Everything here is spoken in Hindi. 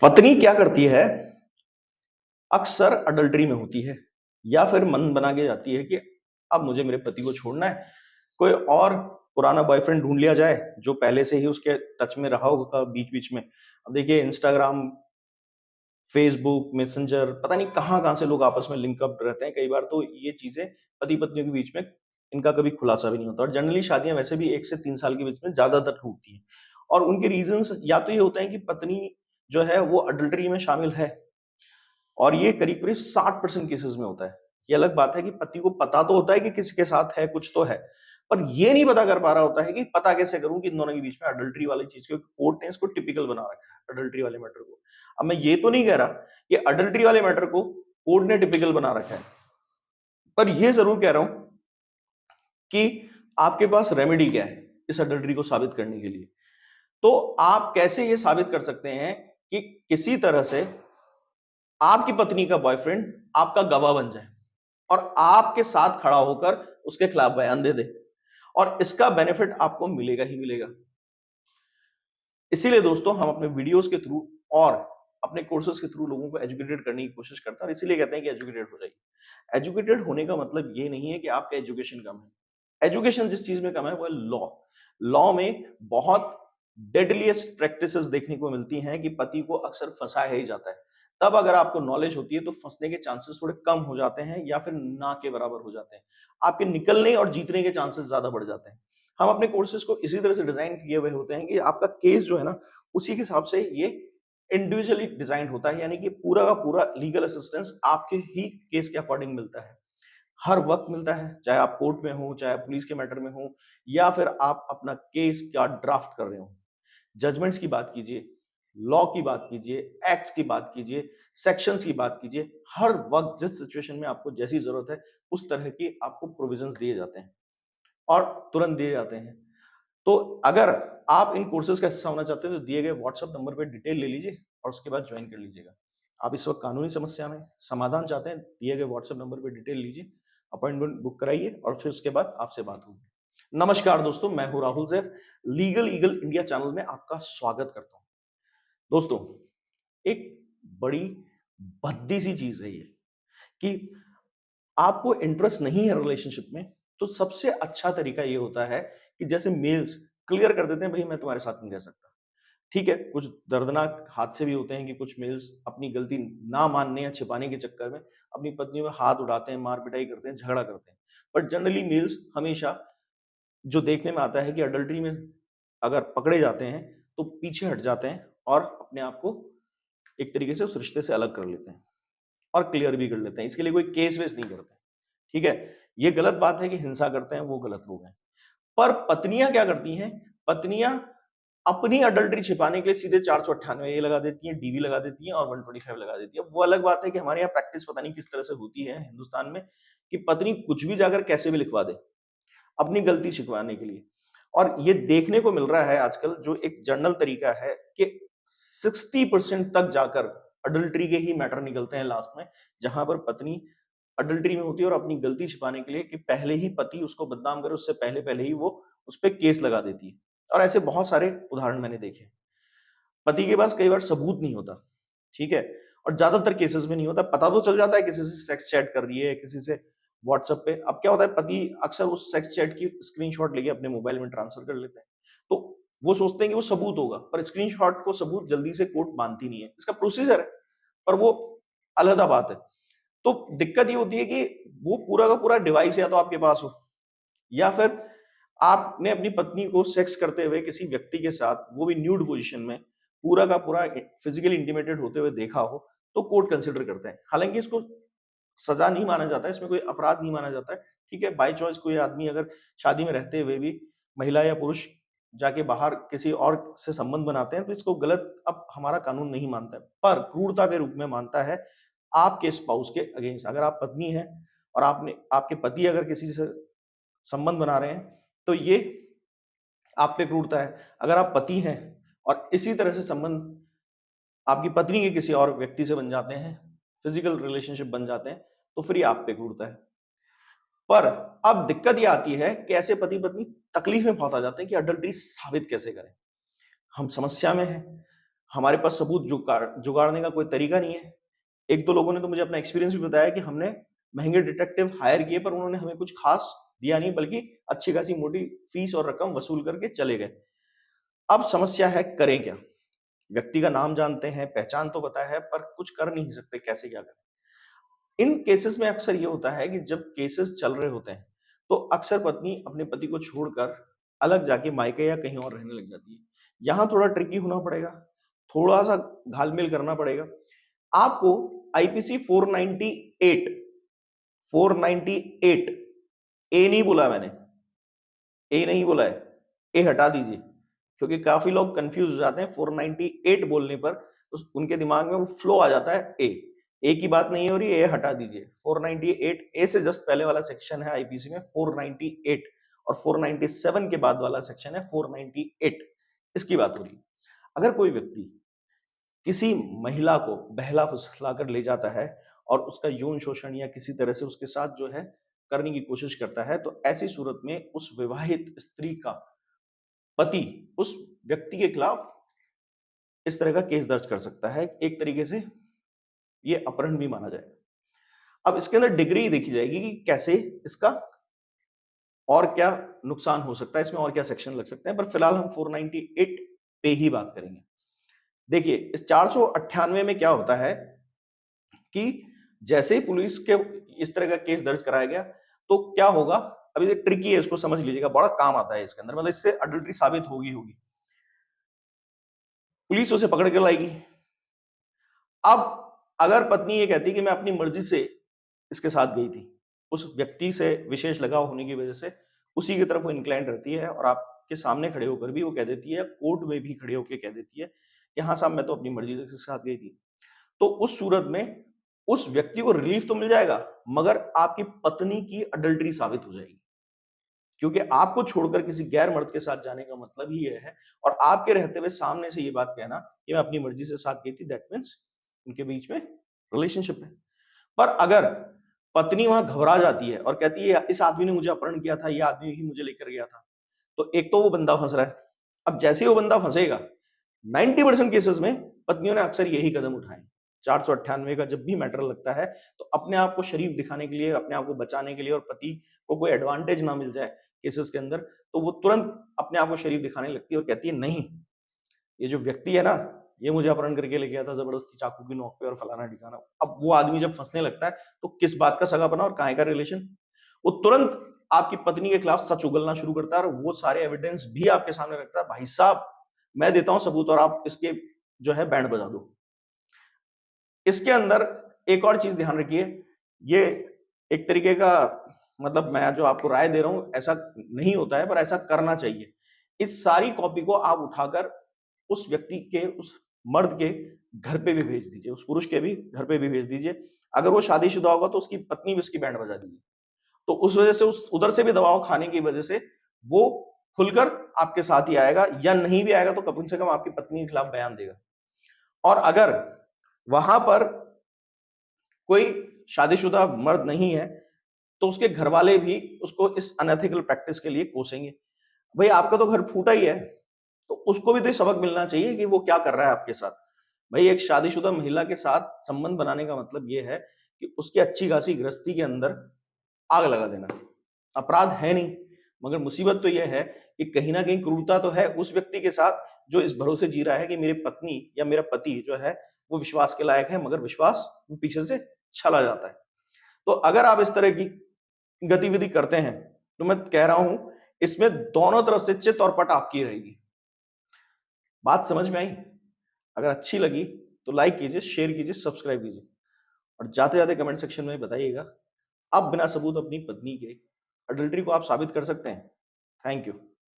पत्नी क्या करती है, अक्सर अडल्टरी में होती है या फिर मन बना के जाती है कि अब मुझे मेरे पति को छोड़ना है, कोई और पुराना बॉयफ्रेंड ढूँढ लिया जाए, जो पहले से ही उसके टच में रहा होगा बीच-बीच में। अब देखिए इंस्टाग्राम, फेसबुक, मैसेंजर पता नहीं कहाँ-कहाँ से लोग आपस में लिंक अप रहते हैं। कई बार तो ये चीज़ें पति-पत्नियों के बीच में इनका कभी खुलासा भी नहीं होता और जनरली शादियाँ वैसे भी 1 से 3 साल के बीच में ज़्यादातर टूटती हैं। और उनके रीज़न्स या तो ये होते हैं कि पत्नी जो है वो अडल्टरी में शामिल है और ये करीब-करीब 60% केसेज़ में होता है। ये अलग बात है कि पति को पता तो होता है कि किसी के साथ है, कुछ तो है, पर ये नहीं पता कर पा रहा होता है कि पता कैसे करूँ कि इन दोनों के बीच में अडल्टरी वाली चीज़ को कोर्ट ने इसको टिपिकल बना रखा है, अडल्टरी वाले मैटर को। अब मैं ये तो नहीं कह रहा कि अडल्टरी वाले मैटर को कोर्ट ने टिपिकल बना रखा है, पर ये ज़रूर कह रहा हूँ कि आपके पास रेमेडी क्या है इस अडल्टरी को साबित करने के लिए। तो आप कैसे ये साबित कर सकते हैं कि किसी तरह से आपकी पत्नी का बॉयफ्रेंड आपका गवाह बन जाए और आपके साथ खड़ा होकर उसके खिलाफ बयान दे दे और इसका बेनिफिट आपको मिलेगा ही मिलेगा। इसीलिए दोस्तों हम अपने वीडियोस के थ्रू और अपने कोर्सेज के थ्रू लोगों को एजुकेटेड करने की कोशिश करते हैं और इसीलिए कहते हैं कि एजुकेटेड हो जाइए। एजुकेटेड होने का मतलब ये नहीं है कि आपका एजुकेशन कम है। एजुकेशन जिस चीज में कम है वो है लॉ। लॉ में बहुत डेडलीस्ट प्रैक्टिसेस देखने को मिलती हैं कि पति को अक्सर फंसाया ही जाता है। तब अगर आपको नॉलेज होती है तो फंसने के चांसेस थोड़े कम हो जाते हैं या फिर ना के बराबर हो जाते हैं। आपके निकलने और जीतने के चांसेस ज्यादा बढ़ जाते हैं। हम अपने कोर्सेज को इसी तरह से डिजाइन किए हुए होते हैं कि आपका केस जो है ना उसी के हिसाब से ये इंडिविजुअली डिजाइन होता है, यानी कि पूरा का पूरा लीगल असिस्टेंस आपके ही केस के अकॉर्डिंग मिलता है, हर वक्त मिलता है, चाहे आप कोर्ट में हो, चाहे आप पुलिस के मैटर में हो या फिर आप अपना केस का ड्राफ्ट कर रहे हो। जजमेंट्स की बात कीजिए, लॉ की बात कीजिए, एक्ट्स की बात कीजिए, सेक्शंस की बात कीजिए, हर वक्त जिस सिचुएशन में आपको जैसी जरूरत है उस तरह की आपको प्रोविजंस दिए जाते हैं और तुरंत दिए जाते हैं। तो अगर आप इन कोर्सेज का हिस्सा होना चाहते हैं तो दिए गए व्हाट्सएप नंबर पे डिटेल ले लीजिए और उसके बाद ज्वाइन कर लीजिएगा। आप इस वक्त कानूनी समस्या में समाधान चाहते हैं, दिए गए व्हाट्सएप नंबर पे डिटेल लीजिए, अपॉइंटमेंट बुक कराइए और फिर उसके बाद आपसे बात होगी। नमस्कार दोस्तों, मैं हूं Rahul जैफ, legal eagle India channel में आपका स्वागत करता हूं। दोस्तों, एक बड़ी भद्दी सी चीज है ये कि आपको इंटरेस्ट नहीं है रिलेशनशिप में, तो सबसे अच्छा तरीका ये होता है कि जैसे मेल्स क्लियर कर देते हैं, भई मैं तुम्हारे साथ नहीं रह सकता। ठीक है, कुछ दर्दनाक हादसे भी होते हैं कि कुछ मेल्स अपनी गलती ना मानने या छिपाने के चक्कर में अपनी पत्नियों में हाथ उठाते हैं, मार-पिटाई करते हैं, झगड़ा करते हैं। बट जनरली मेल्स हमेशा जो देखने में आता है कि अडल्टरी में अगर पकड़े जाते हैं, तो पीछे हट जाते हैं और अपने आप को एक तरीके से उस रिश्ते से अलग कर लेते हैं और क्लियर भी कर लेते हैं। इसके लिए कोई केस-वेस नहीं करते। ठीक है? ये गलत बात है कि हिंसा करते हैं, वो गलत लोग हैं। पर पत्नियाँ क्या करती हैं? पत्नियाँ अपनी अडल्टरी छिपाने के लिए सीधे 498 ए लगा देती हैं, डीवी लगा देती हैं और 125 लगा देती हैं। वो अलग बात है कि हमारे यहाँ प्रैक्टिस पता नहीं किस तरह से होती है हिंदुस्तान में कि पत्नी कुछ भी जाकर कैसे भी लिखवा दे, अपनी गलती छिपवाने के लिए। और ये देखने को मिल रहा है आजकल, जो एक जनरल तरीका है कि 60% तक जाकर अडल्टरी के ही मैटर निकलते हैं लास्ट में, जहाँ पर पत्नी अडल्टरी में होती है और अपनी गलती छिपाने के लिए कि पहले ही पति उसको बदनाम करे, उससे पहले-पहले ही वो उस पे केस लगा देती है। और ऐसे बहुत सारे उदाहरण मैंने देखे हैं। पति के पास कई बार सबूत नहीं होता, ठीक है? और ज़्यादातर केसेज़ में नहीं होता, पता तो चल जाता है किसी से सेक्स चैट कर रही है, किसी से व्हाट्सएप पे। अब क्या होता है, पति अक्सर उस सेक्स चैट की स्क्रीनशॉट लेके अपने मोबाइल में ट्रांसफर कर लेते हैं। तो वो सोचते हैं कि वो सबूत होगा, पर स्क्रीनशॉट को सबूत जल्दी से कोर्ट मानती नहीं है। इसका प्रोसीजर है, पर वो अलग बात है। तो दिक्कत ये होती है कि वो पूरा का पूरा डिवाइस या तो आपके पास हो या फिर आपने अपनी पत्नी को सेक्स करते हुए किसी व्यक्ति के साथ, वो भी न्यूड पोजीशन में, पूरा का पूरा फिजिकली इंटीमेटेड होते हुए देखा हो, तो कोर्ट कंसीडर करते हैं। हालांकि इसको सजा नहीं माना जाता है, इसमें कोई अपराध नहीं माना जाता है। ठीक है, बाय चॉइस कोई आदमी अगर शादी में रहते हुए भी महिला या पुरुष जाके बाहर किसी और से संबंध बनाते हैं तो इसको गलत अब हमारा कानून नहीं मानता है, पर क्रूरता के रूप में मानता है आपके स्पाउस के अगेंस्ट। अगर आप पत्नी हैं और आपने आपके पति अगर किसी से संबंध बना रहे हैं, तो ये आप पे क्रूरता है। अगर आप पति हैं और इसी तरह से संबंध आपकी पत्नी के किसी और व्यक्ति से बन जाते हैं, फिजिकल रिलेशनशिप बन जाते हैं, तो फिर ये आप पे क्रूरता है। पर अब दिक्कत ये आती है कि ऐसे पति पत्नी तकलीफ में बहुत आ जाते हैं कि अडल्टरी साबित कैसे करें। हम समस्या में हैं, हमारे पास सबूत जुगाड़ने का कोई तरीका नहीं है। एक दो लोगों ने तो मुझे अपना एक्सपीरियंस भी बताया कि हमने महंगे डिटेक्टिव हायर किए पर उन्होंने हमें कुछ खास दिया नहीं, बल्कि अच्छी खासी मोटी फीस और रकम वसूल करके चले गए। अब समस्या है, करें क्या? व्यक्ति का नाम जानते हैं, पहचान तो पता है, पर कुछ कर नहीं सकते, कैसे क्या करें? इन केसेस में अक्सर ये होता है कि जब केसेस चल रहे होते हैं, तो अक्सर पत्नी अपने पति को छोड़कर अलग जाके मायके या कहीं और रहने लग जाती है। यहाँ थोड़ा ट्रिकी होना पड़ेगा, थोड़ा-सा घाल-मेल करना पड़ेगा। आपको आईपीसी 498 498 ए नहीं बोला मैंने, ए नहीं बोला है, ए हटा दीजिए, क्योंकि काफ़ी लोग कन्फ्यूज़ हो जाते हैं 498 बोलने पर, तो उनके दिमाग में वो फ्लो आ जाता है ए। ए की बात नहीं हो रही, ए हटा दीजिए। 498 ए से जस्ट पहले वाला सेक्शन है आईपीसी में 498, और 497 के बाद वाला सेक्शन है 498, इसकी बात हो रही है। अगर कोई व्यक्ति किसी महिला को बहला-फुसला कर ले जाता है और उसका यौन शोषण या किसी तरह से उसके साथ जो है करने की कोशिश करता है, तो ऐसी सूरत में उस विवाहित स्त्री का पति उस व्यक्ति के खिलाफ इस तरह का केस दर्ज कर सकता है। एक तरीके से ये अपहरण भी माना जाएगा। अब इसके अंदर डिग्री देखी जाएगी कि कैसे इसका और क्या नुकसान हो सकता है, इसमें और क्या सेक्शन लग सकते हैं, पर फिलहाल हम 498 पे ही बात करेंगे। देखिए, इस 498 में क्या होता है कि जैसे ही पुलिस के इस तरह का केस दर्ज कराया गया, तो क्या होगा, अभी ये ट्रिकी है, इसको समझ लीजिएगा, बड़ा काम आता है इसके अंदर, मतलब इससे अडल्ट्री साबित होगी। पुलिस उसे पकड़ के लाएगी। अब अगर पत्नी ये कहती कि मैं अपनी मर्जी से इसके साथ गई थी, उस व्यक्ति से विशेष लगाव होने की वजह से उसी की तरफ वो इंक्लाइंड रहती है, और आपके सामने खड़े होकर भी वो कह देती है, कोर्ट में भी खड़े होकर कह देती है कि हाँ साहब, मैं तो अपनी मर्जी से इसके साथ गई थी। तो उस सूरत में उस व्यक्ति को रिलीफ तो मिल जाएगा, मगर आपकी पत्नी की अडल्ट्री साबित हो जाएगी, क्योंकि आपको छोड़कर किसी गैर मर्द के साथ जाने का मतलब ही ये है, और आपके रहते हुए सामने से ये बात कहना कि मैं अपनी मर्जी से साथ गई थी, दैट मीन्स उनके बीच में रिलेशनशिप है। पर अगर पत्नी वहां घबरा जाती है और कहती है इस आदमी ने मुझे अपहरण किया था, ये आदमी ही मुझे लेकर गया था, तो एक तो वो बंदा फंस रहा है। अब जैसे ही वो बंदा फंसेगा, 90% केसेस में पत्नियों ने अक्सर यही कदम उठाए। 498 का जब भी मैटर लगता है, तो अपने आप को शरीफ दिखाने के लिए, अपने आप को बचाने के लिए, और पति को कोई एडवांटेज ना मिल जाए केसेस के अंदर, तो वो तुरंत अपने आप को शरीफ दिखाने लगती है और कहती है नहीं, ये जो व्यक्ति है ना, ये मुझे अपहरण करके ले गया था जबरदस्ती चाकू की नोक पे और फलाना ढिकाना। अब वो आदमी जब फंसने लगता है, तो किस बात का सगापना और काहे का रिलेशन, वो तुरंत आपकी पत्नी के खिलाफ सच उगलना शुरू करता है, और वो सारे एविडेंस भी आपके सामने रखता है, भाई साहब मैं देता हूं सबूत और आप इसके जो है बैंड बजा दो। इसके अंदर एक और चीज ध्यान रखिए, ये एक तरीके का, मतलब मैं जो आपको राय दे रहा हूं ऐसा नहीं होता है, पर ऐसा करना चाहिए। इस सारी कॉपी को आप उठाकर उस व्यक्ति के, उस मर्द के घर पे भी भेज दीजिए, उस पुरुष के भी घर पे भी भेज दीजिए। अगर वो शादीशुदा होगा तो उसकी पत्नी भी उसकी बैंड बजा दीजिए। तो उस वजह से, उस उधर से भी दबाव खाने की वजह से वो खुलकर आपके साथ ही आएगा, या नहीं भी आएगा तो कम से कम आपकी पत्नी के खिलाफ बयान देगा। और अगर वहां पर कोई शादीशुदा मर्द नहीं है, तो उसके घर वाले भी उसको इस अनएथिकल प्रैक्टिस के लिए कोसेंगे। भाई आपका तो घर फूटा ही है, तो उसको भी तो सबक मिलना चाहिए कि वो क्या कर रहा है आपके साथ। भाई एक शादीशुदा महिला के साथ संबंध बनाने का मतलब ये है कि उसकी अच्छी खासी गृहस्थी के अंदर आग लगा देना। अपराध है नहीं, मगर मुसीबत तो यह है कि कहीं ना कहीं क्रूरता तो है उस व्यक्ति के साथ जो इस भरोसे जी रहा है कि मेरी पत्नी या मेरा पति जो है वो विश्वास के लायक है, मगर विश्वास वो पीछे से चला जाता है। तो अगर आप इस तरह की गतिविधि करते हैं, तो मैं कह रहा हूं इसमें दोनों तरफ से चित और पट आपकी रहेगी। बात समझ में आई? अगर अच्छी लगी तो लाइक कीजिए, शेयर कीजिए, सब्सक्राइब कीजिए, और जाते जाते कमेंट सेक्शन में बताइएगा आप बिना सबूत अपनी पत्नी के अडल्ट्री को आप साबित कर सकते हैं। Thank you.